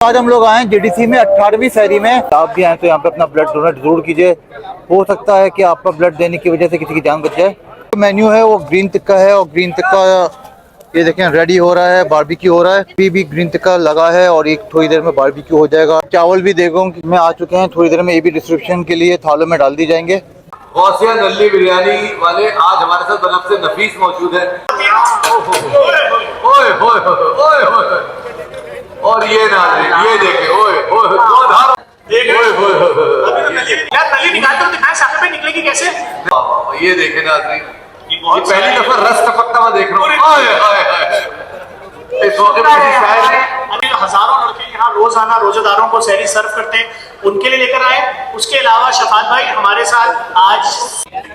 आज हम लोग आए हैं जेडीसी में 18वीं शहरी में। आप भी आए तो यहाँ पे अपना ब्लड डोनेट जरूर कीजिए। हो सकता है कि आपका ब्लड देने की वजह से किसी की जान बच जाए। तो मेन्यू है वो ग्रीन टिक्का है और ग्रीन टिक्का ये देखें रेडी हो रहा है, बारबेक्यू हो रहा है। अभी भी ग्रीन टिक्का लगा है और एक थोड़ी देर में बारबेक्यू हो जाएगा। चावल भी देखो में आ चुके हैं, थोड़ी देर में ये भी डिस्ट्रीब्यूशन के लिए थालों में डाल दी जाएंगे। गौसिया नल्ली बिरयानी वाले आज हमारे साथ बनफ से नफीस मौजूद है। ओए ओए ओए ओए और ये नाज़रीन ये देखे ओए ओए दो धार यार नली निकालते हो दिखाएं सामने पे निकलेगी कैसे? ये देखे नाज़रीन, ये पहली दफा रस टपकता मैं देख रहा हूँ। आए आए आए इस मौके पे किसी शायर ने अभी हजारों लड़के यहाँ रोजाना रोजेदारों को सहरी सर्व करते हैं, उनके लिए लेकर आए। उसके अलावा शफात भाई हमारे साथ आज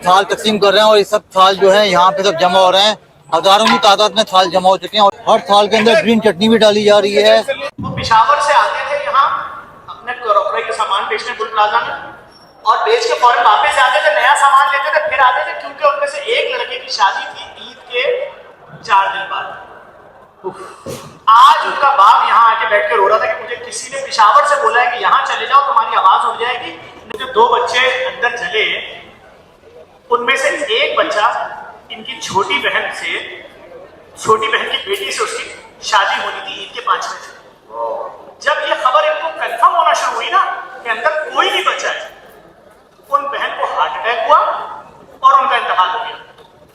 थाल तकसीम कर रहे हैं और ये सब थाल जो है यहाँ पे सब जमा हो रहे हैं। हजारों की तादाद में थाल जमा हो चुके हैं और हर थाल के अंदर ग्रीन चटनी भी डाली जा रही है। वो पेशावर से आते थे यहाँ अपने क्रॉकरी के सामान बेचने गुल प्लाजा में, और बेच के फौरन वापस जाते थे, नया सामान लेते थे, फिर आते थे, क्योंकि उनमें से एक लड़के की शादी थी ईद के 4 दिन बाद। आज उनका बाप यहाँ आके बैठ के रो रहा था कि मुझे किसी ने पेशावर से बोला है कि यहाँ चले जाओ तुम्हारी आवाज उठ जाएगी। जो 2 बच्चे अंदर चले, उनमें से एक बच्चा इनकी छोटी बहन की बेटी से उसकी शादी होनी थी ईद के 5वें दिन। जब ये खबर इनको कंफर्म होना शुरू हुई ना कि अंदर कोई नहीं बचा है, उन बहन को हार्ट अटैक हुआ और उनका इंतकाल हो गया।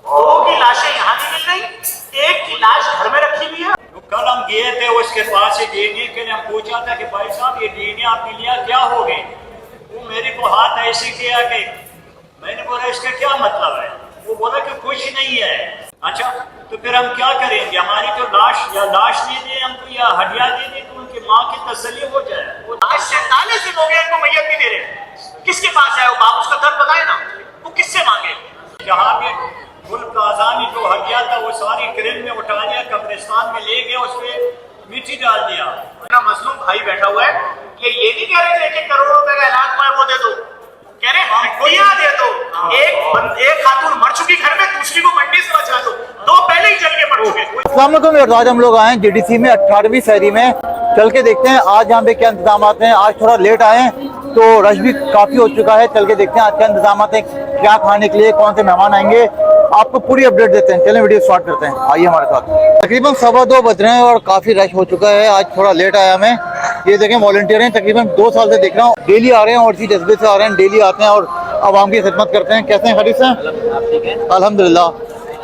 2 की लाशें यहाँ नहीं मिल रही, एक की लाश घर में रखी हुई है। कल हम गए थे उसके पास से डीएनए के लिए, हम पूछा था कि भाई साहब ये डीएनए आपने लिया क्या हो गए? वो मेरे को हाथ ऐसे किया कि मैंने बोला इसका क्या मतलब है? वो बोला कि कुछ नहीं है। अच्छा तो फिर हम क्या करेंगे? हमारी तो लाश दे दे हमको या हड्डियां दे दे तो उनकी माँ की तसल्ली हो जाए। वो 47 दिन हो गए इनको मैयत नहीं दे रहे। किसके पास है वो बाप? उसका दर्द बताए ना, वो किससे मांगे? जहाँ भी गुल प्लाजा में जो हड्डियां था वो सारी क्रेन में उठा लिया, कब्रिस्तान में ले गए, उस पर मिट्टी डाल दिया। मेरा मजलूम भाई बैठा हुआ है, ये नहीं कह रहे थे 1 करोड़ रुपए का ऐलान हुआ है वो दे दो, कह रहे हड्डियां दे दो। एक खातून मर चुकी घर में, दूसरी को मंडी से बचा दो, 2 पहले ही जल के मर चुके। अस्सलाम वालेकुम। आज हम लोग आए हैं जेडीसी में 18वीं शहरी में। चल के देखते हैं आज यहाँ पे क्या इंतजाम हैं। आज थोड़ा लेट आए हैं तो रश भी काफी हो चुका है। चल के देखते हैं आज क्या इंतजाम हैं, क्या खाने के लिए, कौन से मेहमान आएंगे, आपको पूरी अपडेट देते हैं। चलें वीडियो स्टार्ट करते हैं, आइए हमारे साथ। तकरीबन 2:15 बज रहे हैं और काफी रश हो चुका है। आज थोड़ा लेट आया मैं। ये देखें वॉलंटियर हैं, तकरीबन 2 साल से देख रहा हूँ, डेली आ रहे हैं और इसी जज्बे से आ रहे हैं, डेली आते हैं और आवाम की खिदमत करते हैं। कैसे हैं खरीद से? अल्हम्दुलिल्लाह।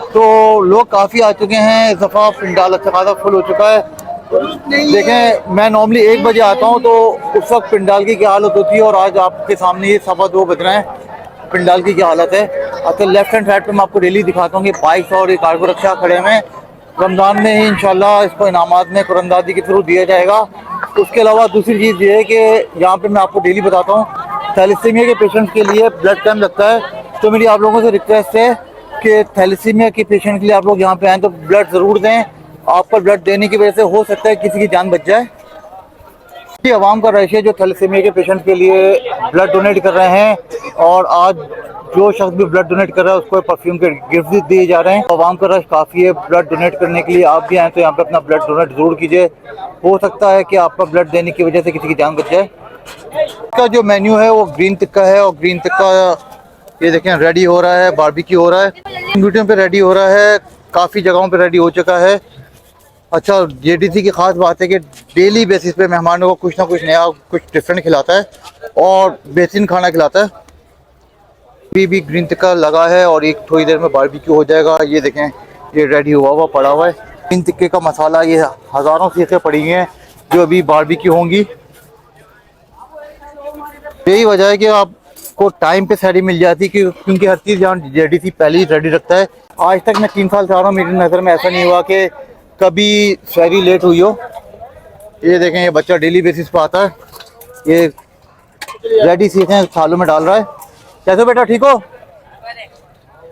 तो लोग काफ़ी आ चुके हैं, इस दफ़ा पंडाल अच्छा खासा फुल हो चुका है। देखें मैं नॉर्मली 1 बजे आता हूँ तो उस वक्त पंडाल की क्या हालत होती है और आज आपके सामने ये 2:15 बज रहे हैं, पंडाल की क्या हालत है। अच्छा लेफ्ट हैंड साइड पे मैं आपको डेली दिखाता हूँ कि बाइक्स और एक कार्गो रिक्शा खड़े हैं। रमज़ान में ही इंशाल्लाह इसको इनामात में कुरानदाजी के थ्रू दिया जाएगा। उसके अलावा दूसरी चीज़ ये है कि यहाँ पे मैं आपको डेली बताता हूँ थैलेसीमिया के पेशेंट्स के लिए ब्लड कैंप लगता है। तो मेरी आप लोगों से रिक्वेस्ट है कि थैलेसीमिया के पेशेंट के लिए आप लोग यहाँ पे आएँ तो ब्लड ज़रूर दें। आपका ब्लड देने की वजह से हो सकता है किसी की जान बच जाए। आवाम का रश है जो थैलेसीमिया के पेशेंट के लिए ब्लड डोनेट कर रहे हैं और आज जो शख्स भी ब्लड डोनेट कर रहा है उसको परफ्यूम के गिफ्ट भी दिए जा रहे हैं। आवाम का रश काफ़ी है ब्लड डोनेट करने के लिए। आप भी आए तो यहाँ पे अपना ब्लड डोनेट जरूर कीजिए। हो सकता है कि आपका ब्लड देने की वजह से किसी की जान बच जाए। इसका जो मेन्यू है वो ग्रीन टिक्का है और ग्रीन टिक्का ये देखें रेडी हो रहा है, बारबेक्यू हो रहा है, ड्यूटियों पे रेडी हो रहा है, काफ़ी जगहों पे रेडी हो चुका है। अच्छा जेडीसी की ख़ास बात है कि डेली बेसिस पे मेहमानों को कुछ ना कुछ नया कुछ डिफरेंट खिलाता है और बेहतरीन खाना खिलाता है। अभी भी ग्रीन टिक्का लगा है और एक थोड़ी देर में बारबेक्यू हो जाएगा। ये देखें ये रेडी हुआ पड़ा हुआ है ग्रीन टिक्के का मसाला। ये हज़ारों सीखें पड़ी हुई हैं जो अभी बारबेक्यू होंगी। यही वजह है कि आपको टाइम पे सहरी मिल जाती है क्योंकि हर चीज़ यहाँ जेडीसी पहले ही रेडी रखता है। आज तक मैं 3 साल से आ रहा हूँ, मेरी नज़र में ऐसा नहीं हुआ कि कभी सहरी लेट हुई हो। ये देखें ये बच्चा डेली बेसिस पे आता है, ये रेडी सीखें थालों में डाल रहा है। कैसे बेटा ठीक हो?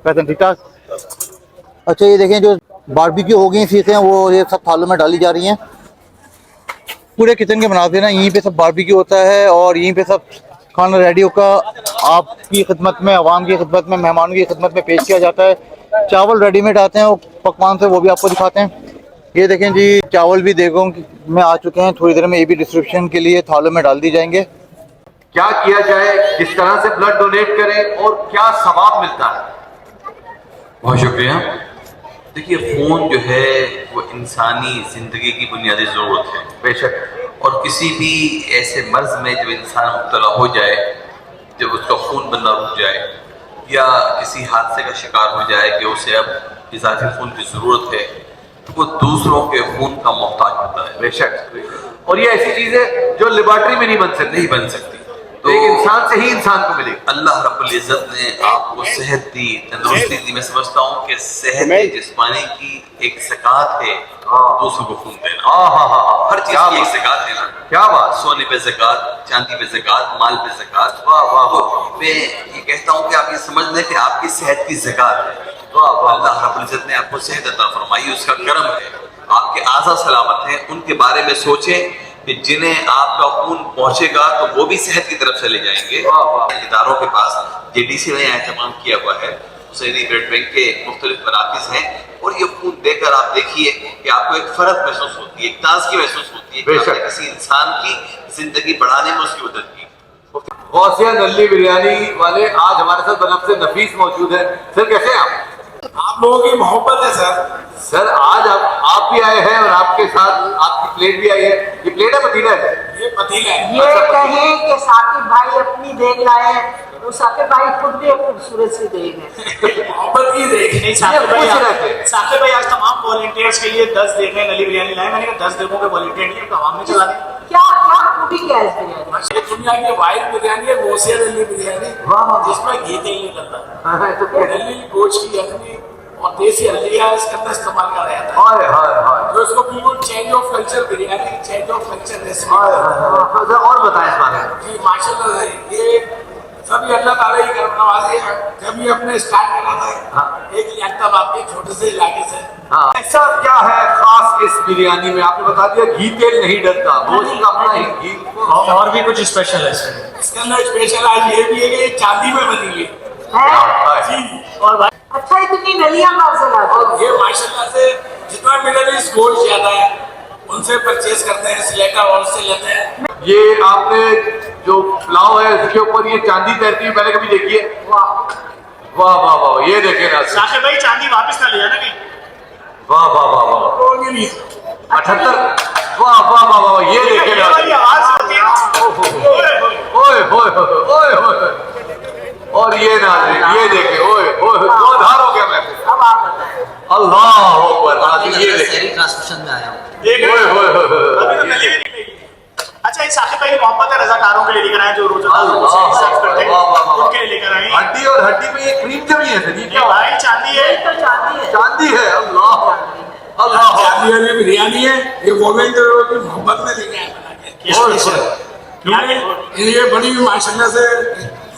कैसे ठीक ठाक? अच्छा ये देखें जो बारबेक्यू हो गई सीखें वो ये सब थालों में डाली जा रही हैं। पूरे किचन के बनाते हैं ना, यहीं पे सब बारबेक्यू होता है और यहीं पे सब खाना रेडी होकर आपकी खिदमत में, आवाम की खिदमत में, मेहमानों की खिदमत में पेश किया जाता है। चावल रेडीमेड आते हैं वो पकवान से, वो भी आपको दिखाते हैं। ये देखें जी, चावल भी देखो में आ चुके हैं, थोड़ी देर में ये भी डिस्ट्रीब्यूशन के लिए थालों में डाल दी जाएंगे। क्या किया जाए, किस तरह से ब्लड डोनेट करें और क्या सवाब मिलता है? बहुत शुक्रिया। देखिए, फ़ोन जो है वो इंसानी ज़िंदगी की बुनियादी ज़रूरत है बेशक। और किसी भी ऐसे मर्ज़ में जब इंसान मुब्तला हो जाए, जब उसका खून बनना रुक जाए या किसी हादसे का शिकार हो जाए कि उसे अब इजाफी खून की ज़रूरत है, तो वो दूसरों के खून का मोहताज होता है। बेशक। और ये ऐसी चीज है जो लेबॉर्ट्री में नहीं बन सकती। नहीं बन सकती, तो एक इंसान से ही इंसान को मिलेगी। अल्लाह रब्बुल इज़्ज़त ने आपको सेहत दी, तंदुरुस्ती दी। मैं समझता हूँ कि सेहत जिस्मानी की एक ज़कात है, दूसरों को खून देना। हर चीज की एक ज़कात है ना। क्या बात। सोने पे ज़कात, चांदी पे ज़कात, माल पे ज़कात। वाह वाह वाह। तो मैं ये कहता हूँ कि आप ये समझ लें कि आपकी सेहत की ज़कात है। वाह वाह। अल्लाह रब्बुल इज़्ज़त ने आपको सेहत अता फरमाई, उसका करम है। आपके आज़ा सलामत हैं, उनके बारे में सोचें कि जिन्हें आपका खून पहुंचेगा तो वो भी सेहत की तरफ चले जाएंगे। इदारों के पास जेडीसी ने एहतमाम किया हुआ है, हुसैनी ब्लड बैंक के मुख्तलिफ मराकिज़ हैं, और ये खून देकर आप देखिए कि आपको एक फर्क महसूस होती है, एक ताज़गी महसूस होती है कि आपने किसी इंसान की जिंदगी बढ़ाने में उसकी मदद की। गौसिया नल्ली बिरयानी वाले आज हमारे साथ बनफ से नफीस मौजूद है। सर कैसे हैं आप? आप लोगों की मोहब्बत है सर। सर आज आप भी आए हैं और आपके साथ आपकी प्लेट भी आई है। ये प्लेट है पतीला है? ये पतीला है। ये कहें कि साकिब भाई अपनी देख लाए, तो साकिब भाई खुद भी एक खूबसूरत सी देख है। मोहब्बत की देख। नहीं, साकिब भाई आज तमाम वॉलंटियर्स के लिए 10 देखें नली बिरयानी लाए। मैंने कहा 10 देखों के वॉलंटियर नहीं, तो आवाम में चला दें। क्या क्या खूबी क्या है इस बिरयानी? ये दुनिया की वाइड बिरयानी है, गौसिया नल्ली बिरयानी, जिसमें घी तेल नहीं लगता। नल्ली गोश्त की यखनी और देसी हल्दिया इसके अंदर इस्तेमाल करा जाता है। हाय हाय हाय। तो इसको बिल्कुल change of culture biryani, change of culture recipe. और बताएं इस बारे में। जी माशाल्लाह, ये सभी अल्लाह ताला ही करम नवाज़े हैं। जब ये अपने स्टार्ट करा था एक लियाकत आपके छोटे से इलाके से। हाँ, ऐसा क्या है खास इस बिरयानी में? आपने बता दिया घी तेल नहीं डलता, गोश्त का अपना ही घी। और भी कुछ स्पेशल है इसमें? इसके अंदर स्पेशल आज ये भी है कि ये चांदी में बनी हुई है? जी। और भाई अच्छा, इतनी नलियां कहाँ से लाते हो? ये माशाल्लाह से जितना मिडल ईस्ट गोल्ड ज्यादा है उनसे परचेज करते हैं, सिलेक्टर और से लेते हैं। ये आपने जो पुलाव है उसके ऊपर ये चांदी तैरती हुई पहले कभी देखी है? वाह वाह वाह वाह। ये देखे ना। साकिब भाई चांदी वापस ना ले जाना कहीं। वाह वाह वाह वाह। तो ये नहीं 78। वाह वाह वाह वाह। ये देखे ना। वाली आवाज होती है ना। ओए होए ओए होए। और ये नाज़रीन ये देखे, ओए ओए दो धार हो गया मैं। अब आप बताएं। अल्लाह अकबर नाज़रीन, ये देखे। ट्रांसमिशन में आया हूँ। ओए होए अभी तो नली भी नहीं लगी। अच्छा, ये साकिब भाई मोहब्बत है, रज़ाकारों के लिए लेकर आए जो रोज़ादारों को सर्व करते हैं, उनके लिए लेकर आए। हड्डी और हड्डी में ये क्रीम जमी है सर। ये ये क्या भाई चांदी है। ये तो चांदी है। चांदी है? अल्लाह अल्लाह। चांदी वाली बिरयानी है, ये वॉलंटियरों की मोहब्बत में लेके आए बना के। ये बड़ी माशाल्लाह से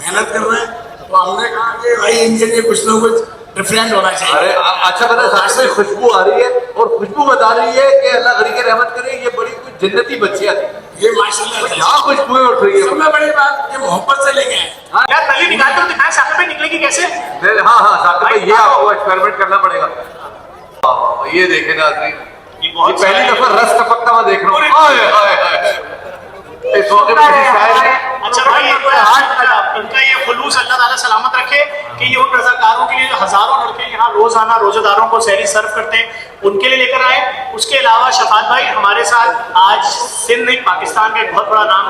मेहनत कर रहे हैं, तो हमने कहा कि भाई इनके लिए कुछ ना कुछ डिफरेंट होना चाहिए। अरे अच्छा बता, साथ में खुशबू आ रही है और खुशबू बता रही है कि अल्लाह गरी के रहमत करे, ये बड़ी कुछ जन्नती बच्चियां थी। ये माशाल्लाह से यहाँ खुशबुएं उठ रही है। सबसे बड़ी बात ये मोहब्बत से लेके आए। यार नली निकालते हो दिखाएं साकिब भाई निकलेगी कैसे? हाँ हाँ साकिब भाई, ये आपको एक्सपेरिमेंट करना पड़ेगा। ये देखे नाज़रीन, ये पहली दफा रस टपकता हुआ देख रहा हूँ। हाय हाय हाय। इस मौके पर किसी शायर। अच्छा भाई, इनका ये खुलूस अल्लाह ताला सलामत रखे कि ये उन रज़ाकारों के लिए जो हजारों लड़के यहाँ रोजाना रोजेदारों को सहरी सर्व करते हैं, उनके लिए लेकर आए। उसके अलावा शफात भाई हमारे साथ आज सिंध नहीं पाकिस्तान का एक बहुत बड़ा नाम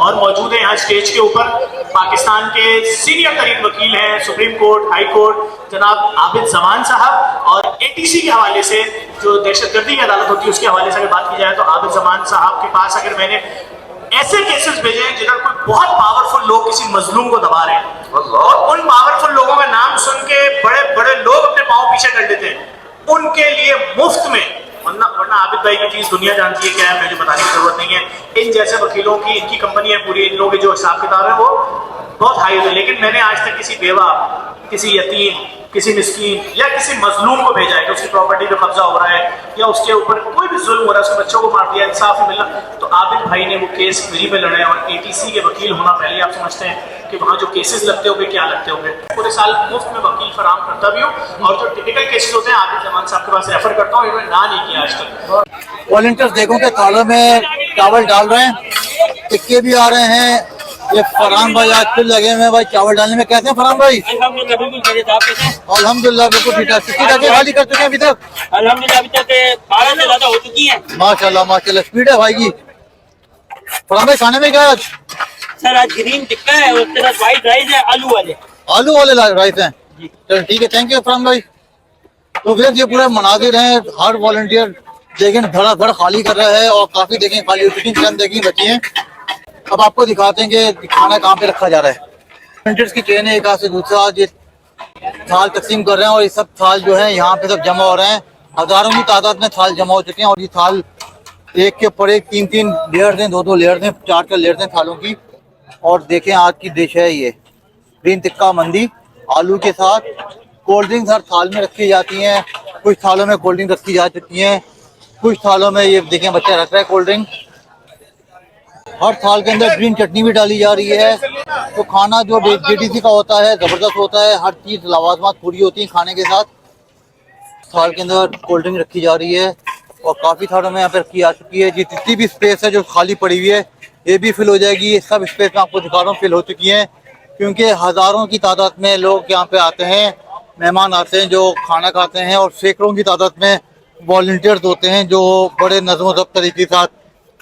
और मौजूद है यहाँ स्टेज के ऊपर। पाकिस्तान के सीनियर तरीन वकील हैं, सुप्रीम कोर्ट, हाई कोर्ट, जनाब आबिद जमान साहब। और ATC के हवाले से जो दहशतगर्दी की अदालत होती है उसके हवाले से अगर बात की जाए तो आबिद जमान साहब के पास अगर मैंने ऐसे केसेस भेजे हैं जिधर कोई बहुत पावरफुल लोग किसी मजलूम को दबा रहे हैं और उन पावरफुल लोगों का नाम सुन के बड़े बड़े लोग अपने पांव पीछे कर लेते हैं, उनके लिए मुफ्त में। वरना आबिद भाई की चीज दुनिया जानती है क्या है, मुझे बताने की जरूरत नहीं है। इन जैसे वकीलों की इनकी कंपनी है पूरी, इन लोगों के जो हिसाब किताब है वो बहुत हाई है। लेकिन मैंने आज तक किसी बेवा, किसी यतीम, किसी मिस्कीन या किसी मजलूम को भेजा है कि उसकी प्रॉपर्टी पे कब्जा हो रहा है या उसके ऊपर कोई भी जुल्म हो रहा है, उसके बच्चों को मार दिया, इंसाफ नहीं मिला, तो आबिद भाई ने वो केस फ्री में लड़े। और ATC के वकील होना पहले आप समझते हैं कि वहाँ जो केसेस लगते होंगे क्या लगते होंगे। पूरे साल मुफ्त में वकील फराम करता भी हूँ और जो टिपिकल केसेस होते हैं आदिल जमान साहब के पास रेफर करता हूँ, इन्होंने ना नहीं किया आज तक। वॉलंटियर्स देखो कि थालों में चावल डाल रहे हैं, टिक्के भी आ रहे हैं। ये फरहान भाई आज फिर लगे हुए हैं भाई चावल डालने में। कैसे हैं फरहान भाई? अल्हम्दुलिल्लाह बिल्कुल ठीक है। कितनी टाके खाली कर चुके हैं अभी तक? अल्हम्दुलिल्लाह अभी तक 12 से ज्यादा हो चुकी है। माशाल्लाह माशाल्लाह, स्पीड है भाई की। फरहान भाई खाने में क्या आज? सर आज ग्रीन टिक्का है, उसके साथ व्हाइट राइस है, आलू वाले राइस हैं। चलो ठीक है, थैंक यू फरहान भाई। तो फिर ये पूरे मनाजिर हैं, हर वॉलंटियर देखें धड़ाधड़ खाली कर रहा है और काफी देखें खाली हो चुकी हैं, चंद देखें बची हैं। अब आपको दिखाते हैं कि खाना कहाँ पे रखा जा रहा है। वॉलंटियर्स की चेन है एक हाथ से दूसरा, ये थाल तकसीम कर रहे हैं और ये सब थाल जो है यहाँ पे सब जमा हो रहे हैं। हजारों की तादाद में थाल जमा हो चुके हैं और ये थाल एक के ऊपर एक 3-3 लेयर्स हैं, 2-2 लेयर्स हैं, 4 लेयर्स हैं थालों की। और देखें आज की डिश है ये ग्रीन टिक्का मंदी आलू के साथ। कोल्ड ड्रिंक्स हर थाल में रखी जाती हैं, कुछ थालों में कोल्ड ड्रिंक रखी जा चुकी हैं, कुछ थालों में ये देखें बच्चा रख रहा है कोल्ड ड्रिंक। हर थाल के अंदर ग्रीन चटनी भी डाली जा रही है। तो खाना जो JDC का होता है जबरदस्त होता है, हर चीज लवाजमात पूरी होती है खाने के साथ। थाल के अंदर कोल्ड ड्रिंक रखी जा रही है और काफी थालों में यहाँ पे रखी जा चुकी है। जितनी भी स्पेस है जो खाली पड़ी हुई है ये भी फिल हो जाएगी। ये सब स्पेस में आपको दिखा रहा हूँ फिल हो चुकी है, क्योंकि हजारों की तादाद में लोग यहाँ पे आते हैं, मेहमान आते हैं जो खाना खाते हैं और सैकड़ों की तादाद में वॉलंटियर्स होते हैं जो बड़े नज़्म ज़ब्त तरीके के साथ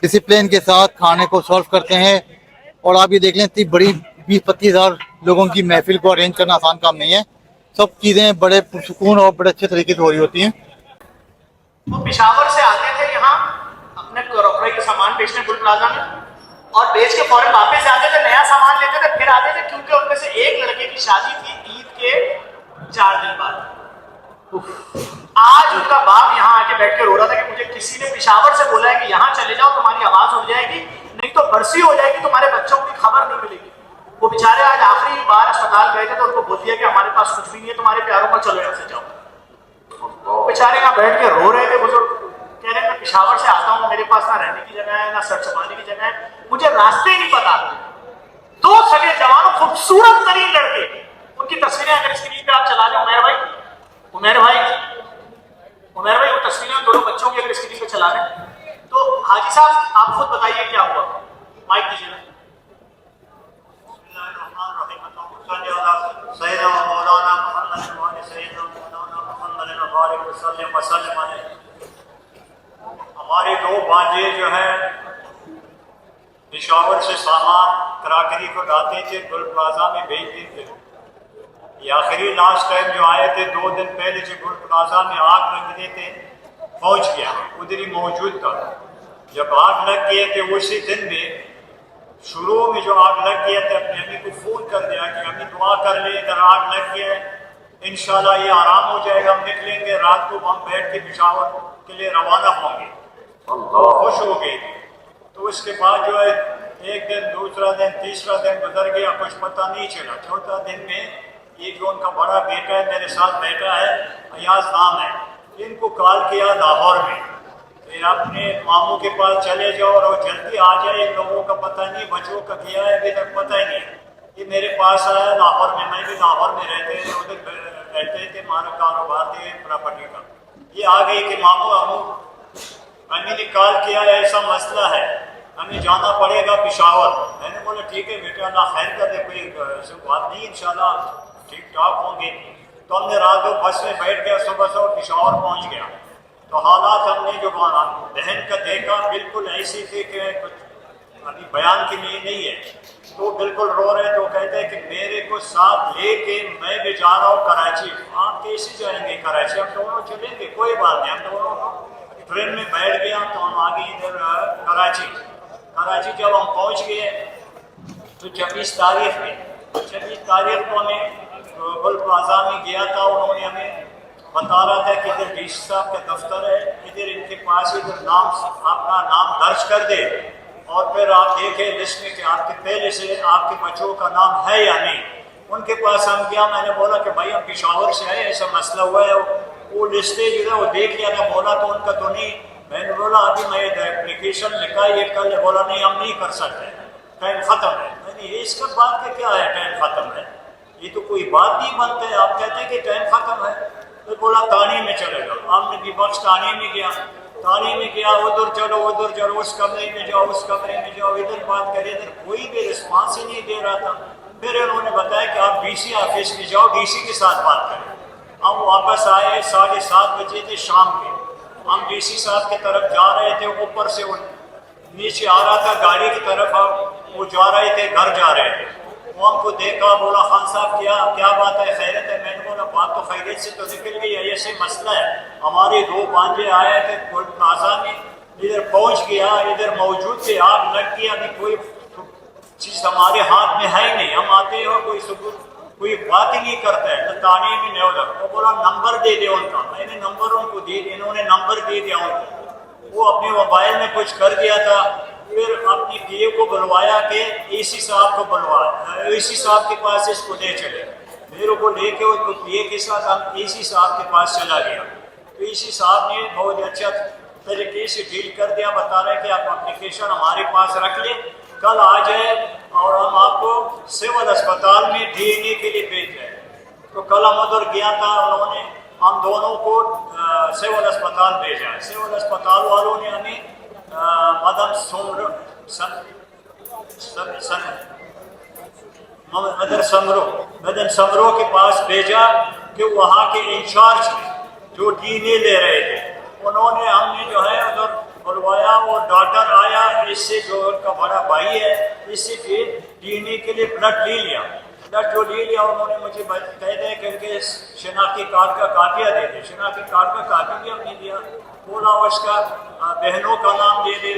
डिसिप्लिन के साथ खाने को सर्व करते हैं। और आप ये देख लें इतनी बड़ी 20-25 हज़ार लोगों की महफिल को अरेंज करना आसान काम नहीं है। सब चीज़ें बड़े सुकून और बड़े अच्छे तरीके से हो रही होती हैं। वो पेशावर से आते थे यहाँ अपने क्रॉकरी के सामान बेचने गुल प्लाजा में और बेच के फौरन वापस जाते थे, नया सामान लेते थे, फिर आते थे, क्योंकि उनमें से एक लड़के की शादी थी ईद के 4 दिन बाद। आज उनका बाप यहाँ आके बैठ के रो रहा था कि मुझे किसी ने पेशावर से बोला है कि यहाँ चले जाओ तुम्हारी आवाज उड़ जाएगी, नहीं तो बरसी हो जाएगी, तुम्हारे बच्चों की खबर नहीं मिलेगी। वो बेचारे आज आखिरी बार अस्पताल गए थे तो उनको बोल दिया कि हमारे पास कुछ भी नहीं है तुम्हारे प्यारों में, चलो यहाँ से जाओ। बेचारे यहाँ बैठ के रो रहे थे बुजुर्ग, कह रहे मैं पेशावर से आता हूँ, मेरे पास ना रहने की जगह है ना सर छुपाने की जगह है, मुझे रास्ते ही नहीं पता। 2 सगे जवान खूबसूरत तरीन लड़के, उनकी तस्वीरें अगर स्क्रीन पे आप चला लें उमेर भाई वो तस्वीरें दोनों बच्चों की अगर स्क्रीन पे चला लें तो हाजी साहब आप खुद बताइए क्या हुआ। माइक दीजिए। हमारे 2 भांजे जो है पेशावर से सामान क्रॉकरी को लाते थे, गुल प्लाजा में भेजते थे। ये आखिरी लास्ट टाइम जो आए थे 2 दिन पहले जो गुल प्लाजा में आग लगने थे पहुंच गया, उधर ही मौजूद था। जब आग लग गए थे उसी दिन में शुरू में जो आग लग गया था अपनी अम्मी को फोन कर दिया कि अम्मी दुआ कर ले, अगर आग लग गया इंशाल्लाह ये आराम हो जाएगा, हम निकलेंगे रात को हम बैठ के पेशावर के लिए रवाना होंगे। तो खुश हो गए। तो उसके बाद जो है एक दिन, दूसरा दिन, तीसरा दिन गुजर गया, कुछ पता नहीं चला। 4था दिन में ये जो उनका बड़ा बेटा है मेरे साथ बैठा है, अयाज नाम है, इनको कॉल किया लाहौर में, फिर अपने मामू के पास चले जाओ और जल्दी आ जाए, इन लोगों का पता नहीं बच्चों का किया है अभी तक पता ही नहीं। ये मेरे पास आया लाहौर में, मैं भी लाहौर में उधर रहते थे, हमारा कारोबार थे प्रॉपर्टी का। ये आ गई कि मामू अम्मी ने कॉल किया है, ऐसा मसला है, हमें जाना पड़ेगा पेशावर। मैंने बोला ठीक है बेटा, अल्लाह खैर कर दे, कोई बात नहीं, इंशाल्लाह ठीक ठाक होंगे। तो हमने रात को बस में बैठ गया, सुबह से पेशावर पहुंच गया। तो हालात हमने जो बहन का देखा बिल्कुल ऐसी थी कि कुछ अभी बयान के लिए नहीं है। तो बिल्कुल रो रहे, तो कहते हैं कि मेरे को साथ लेके मैं भी जा रहा हूँ कराची। आप कैसे जाएंगे कराची? हम दोनों चलेंगे, कोई बात नहीं। हम दोनों ट्रेन में बैठ गया तो हम आगे इधर कराची जब हम पहुँच गए तो 26 तारीख को हमें गुल प्लाजा में गया था। उन्होंने हमें बता रहा था कि इधर डीसी साहब का दफ्तर है, इधर इनके पास इधर अपना नाम दर्ज कर दे और फिर आप देखें लिस्ट में कि आपके पहले से आपके बच्चों का नाम है या नहीं। उनके पास हम गया, मैंने बोला कि भाई हम पेशावर से आए, ऐसा मसला हुआ है। वो लिस्टें जो है वो देख लिया था, बोला तो उनका तो नहीं। मैंने बोला अभी मैं एप्लीकेशन लिखा ये कल, बोला नहीं हम नहीं कर सकते। टाइम खत्म है। मैंने ये इसका बात का क्या है टाइम खत्म है, ये तो कोई बात नहीं बनता है। आप कहते हैं कि टाइम खत्म है, तो बोला थाने में चले जाओ। आपने भी बख्श थाने में गया, उधर चलो, उस कमरे में जाओ, उस कमरे में जाओ, इधर बात करे, इधर कोई भी रिस्पॉन्स ही नहीं दे रहा था। फिर उन्होंने बताया कि आप डीसी ऑफिस में जाओ, डीसी के साथ बात करें। हम वापस आए, 7:30 बजे थे शाम के। हम डीसी साहब की तरफ जा रहे थे, ऊपर से वो नीचे आ रहा था गाड़ी की तरफ, वो जा रहे थे, घर जा रहे थे। वो हमको देखा, बोला खान साहब क्या बात है, खैरियत है? मैंने बोला बात तो खैरियत से तो निकल गई है, ऐसे मसला है। हमारे 2 भांजे आए थे प्लाजा में, इधर पहुंच गया, इधर मौजूद थे, आग लग गई। अभी कोई चीज हमारे हाथ में है नहीं, हम आते हैं कोई सबूत, कोई बात ही नहीं करता है, तो ताने में नहीं होता। वो बोला नंबर दे दे उनका, मैंने नंबर उनको दे दिया, इन्होंने नंबर दे दिया उनको। वो अपने मोबाइल में कुछ कर दिया था। फिर अपनी पीए को बुलवाया कि एसी साहब को बुलवाया, एसी साहब के पास इसको ले चले। मेरे को लेके उसको पीए के साथ हम एसी साहब के पास चला गया। तो एसी साहब ने बहुत अच्छा तरीके से डील कर दिया, बता रहे कि आप एप्लीकेशन हमारे पास रख ले, कल आ जाए और हम आपको सिविल अस्पताल में डीएनए के लिए भेज जाए। तो कल हम उधर गया था, उन्होंने हम दोनों को सिविल अस्पताल भेजा। सिविल अस्पताल वालों ने हमें मदन समरो के पास भेजा कि वहाँ के इंचार्ज जो डीएनए ले रहे थे, उन्होंने हमने जो है उधर बुलवाया। और डॉक्टर आया, इससे जो उनका बड़ा भाई है, इससे फिर डीएनए के लिए ब्लड ले लिया। ब्लड जो ले लिया, उन्होंने मुझे कह दिया करके शनाख्ती कार्ड का कापिया दे दे। शनाख्ती कार्ड का कापी भी हमने दिया। बोला उसका बहनों का नाम दे दे,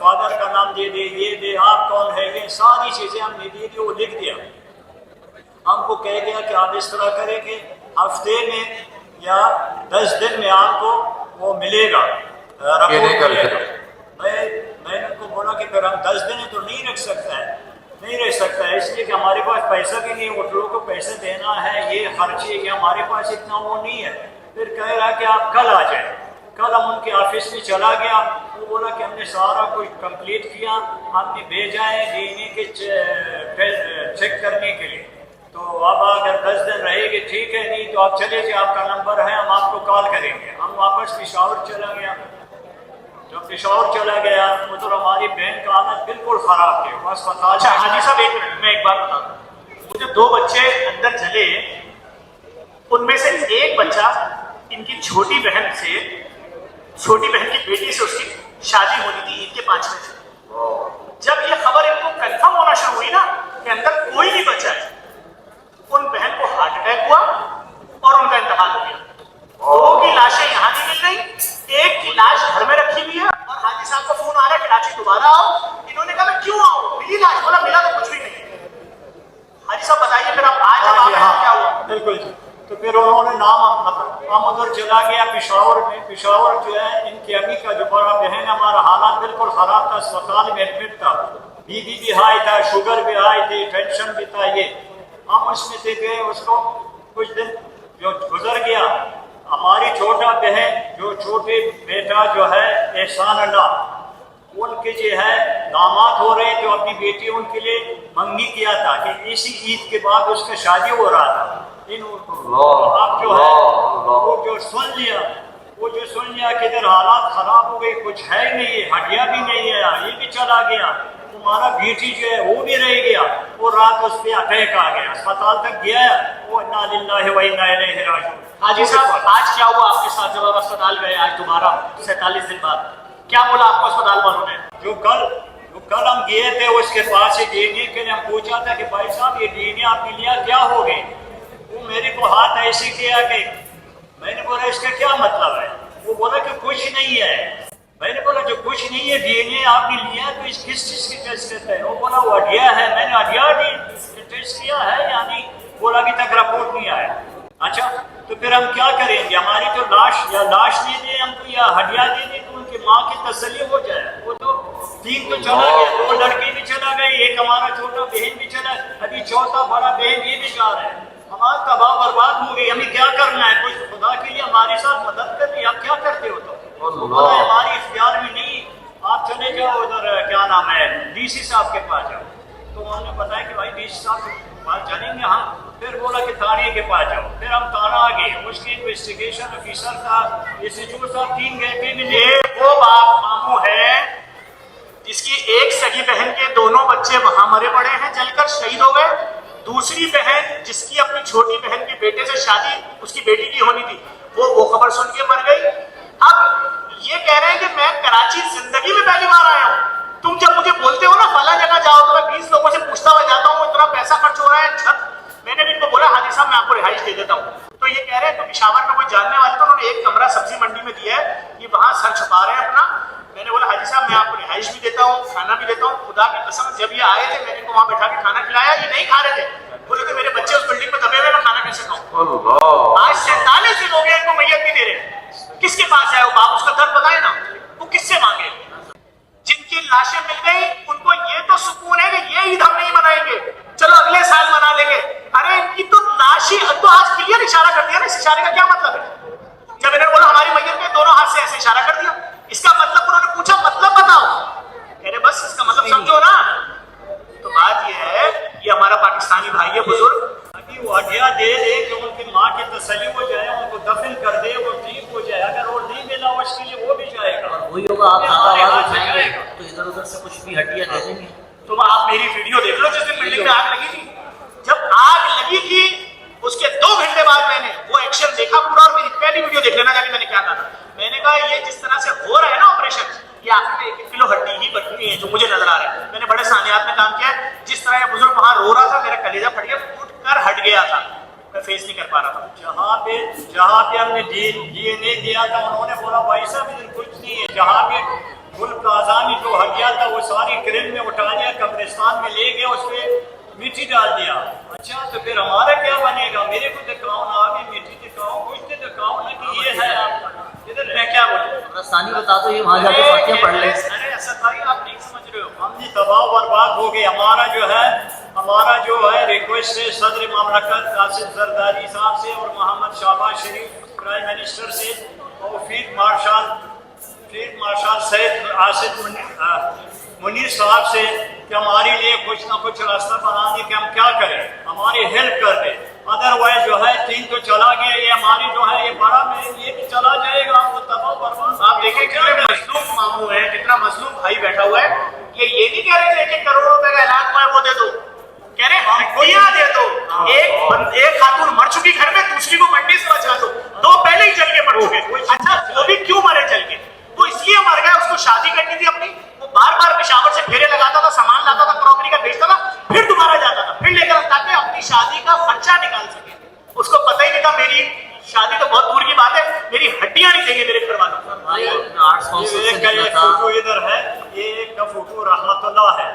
फादर का नाम दे दे, ये दे, आप कौन है, ये सारी चीज़ें हमने दे दी। वो लिख दिया। हमको कह दिया कि आप इस तरह करें कि हफ्ते में या 10 दिन में आपको वो मिलेगा, रिपोर्ट मिलेगा। मैंने उनको बोला कि फिर हम 10 दिन तो नहीं रख सकता है, नहीं रह सकता है, इसलिए कि हमारे पास पैसा भी नहीं, होटलों को पैसे देना है, ये खर्चे, ये हमारे पास इतना वो नहीं है। फिर कह रहा कि आप कल आ जाए। कल हम उनके ऑफिस में चला गया। वो बोला कि हमने सारा कुछ कंप्लीट किया, हमने भेजा है डीएनए के चेक करने के लिए। तो अब अगर 10 दिन रहेगी ठीक है, नहीं तो आप चले जाए, आपका नंबर है, हम आपको कॉल करेंगे। हम वापस पेशावर चला गया। जब पेशावर चला गया तो हमारी बहन का हालत बिल्कुल खराब थी, अस्पताल। अच्छा हाजी साहब, एक मिनट, मैं एक बात बता दूं। मुझे 2 बच्चे अंदर चले, उनमें से एक बच्चा इनकी छोटी बहन की बेटी से उसकी शादी होनी थी ईद के 5 बजे। जब ये खबर इनको कंफर्म होना शुरू हुई ना कि अंदर कोई नहीं बचा है, उन बहन को हार्ट अटैक हुआ और उनका इंतकाल हो गया। 2 की लाशें यहाँ नहीं मिल रही, 1 की लाश घर में रखी हुई है। और हाजी साहब का फोन आ रहा है कि रांची दोबारा आओ। इन्होंने कहा मैं क्यों आऊं, मिली लाश? बोला मिला तो कुछ भी नहीं। हाजी साहब बताइए फिर आप आज क्या हुआ? बिल्कुल जी। तो फिर उन्होंने हम उधर चला गया पेशावर में। पेशावर जो है, इनकी अम्मी का जो बड़ा बहन, हमारा हालात बिल्कुल खराब था, अस्पताल में एडमिट था, बीपी भी हाई था, शुगर भी हाई थी, टेंशन भी था। ये हम उसमें से गए, उसको कुछ दिन जो गुजर गया, हमारी छोटा बहन जो छोटे बेटा जो है एहसान अल्लाह, उनके जो है दामाद हो रहे थे, अपनी बेटी उनके लिए मंगनी किया था कि इसी ईद के बाद उसका शादी हो रहा था। आप जो है वो जो सुन लिया कि इधर हालात खराब हो गए, कुछ है नहीं, हड्डियां भी नहीं है, ये भी चला गया, तुम्हारा बेटी जो है वो भी रह गया। वो रात उस पर अटैक आ गया, अस्पताल तक गया, वो इन्ना लिल्लाहि व इन्ना इलैहि राजिऊन। हाजी साहब, आज क्या हुआ आपके साथ जब आप अस्पताल गए आज दोबारा 47 दिन बाद? क्या बोला आपको अस्पताल वालों ने? जो कल हम गए थे उसके पास से डीएनए के लिए हम पूछा था कि भाई साहब ये डीएनए आपने लिया, क्या हो गए? वो मेरे को हाथ ऐसे किया कि मैंने बोला इसका क्या मतलब है? वो बोला कि कुछ नहीं है। मैंने बोला जो कुछ नहीं है डीएनए आपने लिया तो इस किस चीज की टेस्ट करते हैं? वो बोला वो हड्डिया है। मैंने हड्डिया टेस्ट किया है, यानी बोला अभी तक रिपोर्ट नहीं आया। अच्छा, तो फिर हम क्या करेंगे? हमारी तो लाश दे दे हमको या हड्डिया दे दे तो उनकी माँ की तसल्ली हो जाए। वो तो 3 तो चला गया, 2 लड़के भी चला गए, एक हमारा छोटा बहन भी चला, अभी चौथा बड़ा बहन ये भी जा रहा है। हमारा तबाह बर्बाद हो गई, हमें क्या करना है? कुछ खुदा के लिए हमारे साथ मदद कर रही, आप क्या करते हो? तो हमारी इख्तियार में नहीं, आप आप चले जाओ उधर, क्या नाम है, डीसी साहब के पास जाओ। तो उन्होंने बताया कि भाई डीसी साहब के पास चलेंगे हम। फिर बोला कि थाने के पास जाओ। फिर हम थाना आ गए, उसके इन्वेस्टिगेशन ऑफिसर था, इंस्टीट्यूट साहब 3 घंटे में ये वो बाप मामू है जिसकी एक सगी बहन के दोनों बच्चे वहां मरे पड़े हैं, जलकर शहीद हो गए। दूसरी बहन जिसकी अपनी छोटी बहन के बेटे से शादी उसकी बेटी की होनी थी, वो खबर सुन के मर गई। अब ये कह रहे हैं कि मैं कराची जिंदगी में पहली बार आया हूँ। तुम जब मुझे बोलते हो ना फला जगह जाओ, तो मैं 20 लोगों से पूछता हुआ जाता हूँ, इतना पैसा खर्च हो रहा है, छत। मैंने भी इनको बोला हाजी साहब मैं आपको रिहाइश दे देता हूँ। तो ये कह रहे हैं तो पिशावर में कोई जानने वाले, तो उन्होंने एक कमरा सब्जी मंडी में दिया है, ये वहां सर छुपा रहे हैं अपना। मैंने बोला हाजी साहब मैं आपको रिहाइश भी देता हूँ, खाना भी देता हूँ। खुदा की कसम जब ये आए थे मैंने इनको वहां बैठा के खाना खिलाया, ये नहीं खा रहे थे। बोले थे मेरे बच्चे उस बिल्डिंग में दबे हुए, मैं खाना कैसे खाऊं। आज 47 दिन हो गए इनको मैयत नहीं दे रहे। किसके पास जाए वो बाप, उसका दर्द बताए ना, वो किससे मांगे। जिनकी लाशें मिल गई उनको ये तो सुकून है कि ये ईद हम नहीं मनाएंगे, चलो अगले साल मना लेंगे। अरे इनकी तो लाशी तो आज क्लियर इशारा कर दिया ना। इस इशारे का क्या मतलब है? जब इन्होंने बोला हमारी मैयत में, दोनों हाथ से ऐसे इशारा कर दिया, इसका मतलब उन्होंने पूछा मतलब बताओ, कह रहे बस इसका मतलब समझो ना। तो बात ये है कि हमारा पाकिस्तानी भाई है बुजुर्ग, अभी वो हड्डियाँ दे दे कि उनकी माँ की तसल्ली हो जाए, उनको दफन कर दे, वो ठीक हो जाए। अगर वो नहीं मिला उसके लिए वो भी जाएगा, वही होगा। आप हमारे आवाज हाथ से उठाएंगे जाएगा। तो इधर उधर से कुछ भी हड्डियां दे देंगे। तुम आप मेरी वीडियो देख लो जिस दिन बिल्डिंग में आग लगी थी। जब आग लगी थी उसके 2 घंटे बाद मैंने वो एक्शन देखा पूरा, और मेरी पहली वीडियो देख लेना जाके मैंने क्या कहा था। मैंने कहा ये जिस तरह से हो रहा है ना ऑपरेशन, ये आखिर 1 किलो हड्डी ही बचनी है जो मुझे नजर आ रहा है। मैंने बड़े सानियात में काम किया है। जिस तरह ये बुजुर्ग वहां रो रहा था, मेरा कलेजा फट गया, फूट कर हट गया था, मैं फेस नहीं कर पा रहा था। जहाँ पे हमने DNA दिया था, उन्होंने बोला भाई साहब इधर कुछ नहीं है। जहाँ पे मुल्क आजामी जो हड्डियाँ था वो सारी क्रेन में उठा लिया, कब्रिस्तान में ले गया, उस पर मिट्टी डाल दिया। अच्छा तो फिर हमारा क्या बनेगा? मेरे को दिखाओ ना, आगे मिट्टी दिखाओ, कुछ तो दिखाओ ना कि ये है आपका। इधर मैं क्या बोलूं? रास्तानी बता दो, ये वहां जाके फातिहा पढ़ ले। अरे असद भाई आप नहीं समझ रहे हो, हम भी तबाह बर्बाद हो गए। हमारा जो है रिक्वेस्ट है सदर ममलकत कासिम जरदारी साहब से और मोहम्मद शहबाज शरीफ प्राइम मिनिस्टर से और फील्ड मार्शल सैयद आसिफ मुनीर साहब से कि हमारे लिए कुछ ना कुछ रास्ता बना दे कि हम क्या करें, हमारी हेल्प कर दे। अदरवाइज जो है 3 तो चला गया, ये हमारी जो है ये बड़ा में ये भी चला जाएगा, वो तबाह बर्बाद। आप देखें कितने मजलूम मामू है, कितना मजलूम भाई बैठा हुआ है। ये नहीं कह रहे थे 1 करोड़ रुपए का ऐलान हुआ है वो दे दो, कह रहे हड्डियां दे दो। एक खातून मर चुकी घर में, दूसरी को मंडी से बचा दो, 2 पहले ही जल के मर चुके। अच्छा वो भी क्यों मरे जल के? वो इसलिए मर गया, उसको शादी करनी थी अपनी, वो बार-बार पेशावर से फेरे लगाता था, सामान लाता था, क्रॉकरी का बेचता था, फिर दोबारा जाता था, फिर लेकर ताकि अपनी शादी का खर्चा निकाल सके। उसको पता ही नहीं था मेरी शादी तो बहुत दूर की बात है, मेरी हड्डियां नहीं देंगे मेरे घर वालों। एक फोटो इधर है, ये एक का फोटो रहमतुल्लाह है,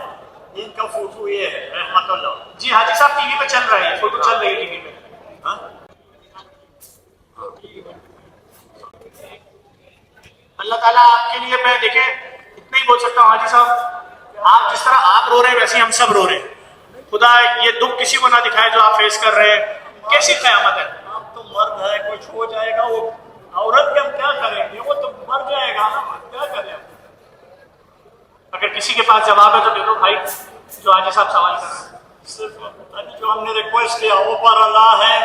इनका फोटो ये है रहमतुल्लाह। जी हाजी साहब टीवी पे चल रहा है, फोटो चल रही है टीवी पे। अल्लाह ताला आपके लिए, मैं देखे इतना ही बोल सकता हूँ हाजी साहब, आप जिस तरह आप रो रहे हैं वैसे हम सब रो रहे हैं। खुदा ये दुख किसी को ना दिखाए जो आप फेस कर रहे हैं। कैसी क़यामत है? आप तो मर्द है, कुछ हो जाएगा, वो औरत के हम क्या करेंगे? वो तो मर जाएगा ना, क्या करें? अगर किसी के पास जवाब है तो दे दो भाई, जो हाजी साहब सवाल कर रहे हैं। सिर्फ अभी जो हमने रिक्वेस्ट किया ऊपर अल्लाह है,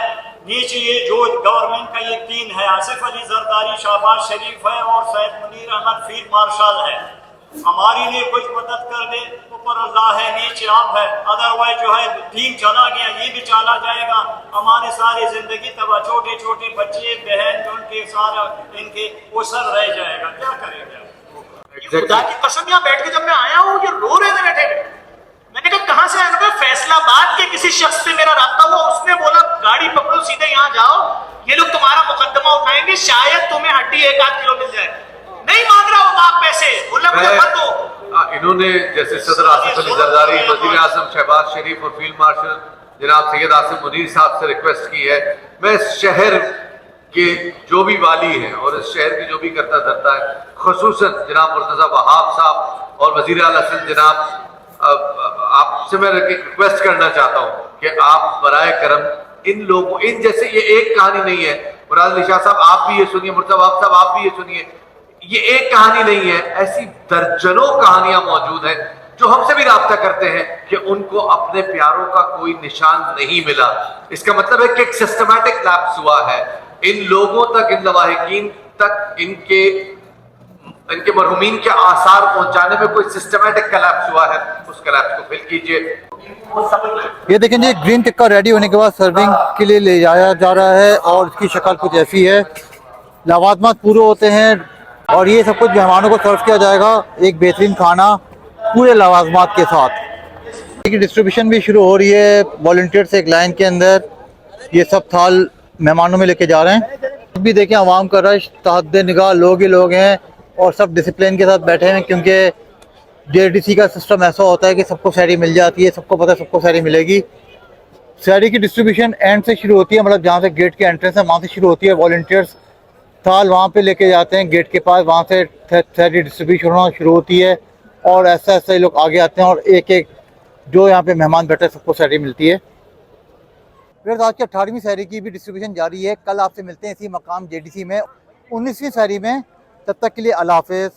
नीचे ये जो गवर्नमेंट का ये 3 है, आसिफ अली जरदारी, शहबाज शरीफ है और सैयद मुनीर अहमद फील्ड मार्शल है, हमारे लिए कुछ मदद कर दे। ऊपर अल्लाह है, नीचे आप है। अदरवाइज जो है 3 चला गया, ये भी चला जाएगा, हमारी सारी जिंदगी तबाह। छोटे छोटे बच्चे बहन जो उनके सारा इनके वो सब रह जाएगा, क्या करेंगे? खुदा की कसम यहाँ बैठ के जब मैं आया हूँ ये रो रहे थे बैठे हुए। मैंने कहा कहाँ से आया? फैसलाबाद के किसी शख्स से मेरा राब्ता हुआ, उसने बोला गाड़ी पकड़ो सीधे यहाँ जाओ, ये लोग तुम्हारा मुकदमा उठाएंगे, शायद तुम्हें हड्डी 1-8 किलो मिल जाए। नहीं मांग रहा हूँ आप पैसे, बोला मुझे मत दो। इन्होंने जैसे सदर आसिफ अली जरदारी, वज़ीर आज़म शहबाज शरीफ और फील्ड मार्शल जनाब सैयद आसिफ मुनीर साहब से रिक्वेस्ट की है, मैं शहर के जो भी वाली हैं और इस शहर की जो भी करता धरता है, खुसूसन जनाब मुर्तज़ा वहाब साहब और वज़ीर आला सिंध जनाब, आपसे मैं रिक्वेस्ट करना चाहता हूँ कि आप बराए करम इन लोगों, इन जैसे ये एक कहानी नहीं है। मुराद अली शाह साहब आप भी ये सुनिए, मुर्तज़ा वहाब साहब आप भी ये सुनिए, ये एक कहानी नहीं है, ऐसी दर्जनों कहानियां मौजूद हैं जो हमसे भी राब्ता करते हैं कि उनको अपने प्यारों का कोई निशान नहीं मिला। इसका मतलब है कि एक सिस्टमैटिक लैप्स हुआ है इन लोगों तक, इन लवाहिकीन तक, इनके मरहुमीन के आसार पहुंचाने में कोई सिस्टमैटिक कलैप्स हुआ है। उस कलैप्स को फिल कीजिए। ये देखें जी, ग्रीन टिक्का रेडी होने के बाद सर्विंग के लिए ले जाया जा रहा है और इसकी शक्ल कुछ ऐसी है। लवाजमात पूरे होते हैं और ये सब कुछ मेहमानों को सर्व किया जाएगा, एक बेहतरीन खाना पूरे लवाजमात के साथ। की डिस्ट्रीब्यूशन भी शुरू हो रही है, वॉलंटियर्स एक लाइन के अंदर ये सब थाल मेहमानों में लेके जा रहे हैं। भी देखें आवाम का रश, तहद्दे निगाह लोग ही लोग हैं और सब डिसिप्लिन के साथ बैठे हैं, क्योंकि JDC का सिस्टम ऐसा होता है कि सबको सहरी मिल जाती है, सबको पता है सबको सहरी मिलेगी। सहरी की डिस्ट्रीब्यूशन एंड से शुरू होती है, मतलब जहाँ से गेट के एंट्रेंस है वहाँ से शुरू होती है। वॉलंटियर्स थाल वहाँ पे लेके जाते हैं गेट के पास, वहाँ से सहरी डिस्ट्रीब्यूशन होना शुरू होती है और ऐसे ऐसे लोग आगे आते हैं और एक एक जो यहाँ पे मेहमान बैठे हैं सबको सहरी मिलती है। फिर आज की 18वीं सहरी की भी डिस्ट्रीब्यूशन जारी है। कल आपसे मिलते हैं इसी मकाम JDC में 19वीं सहरी में। तब तक के लिए अल्लाह हाफ़िज़।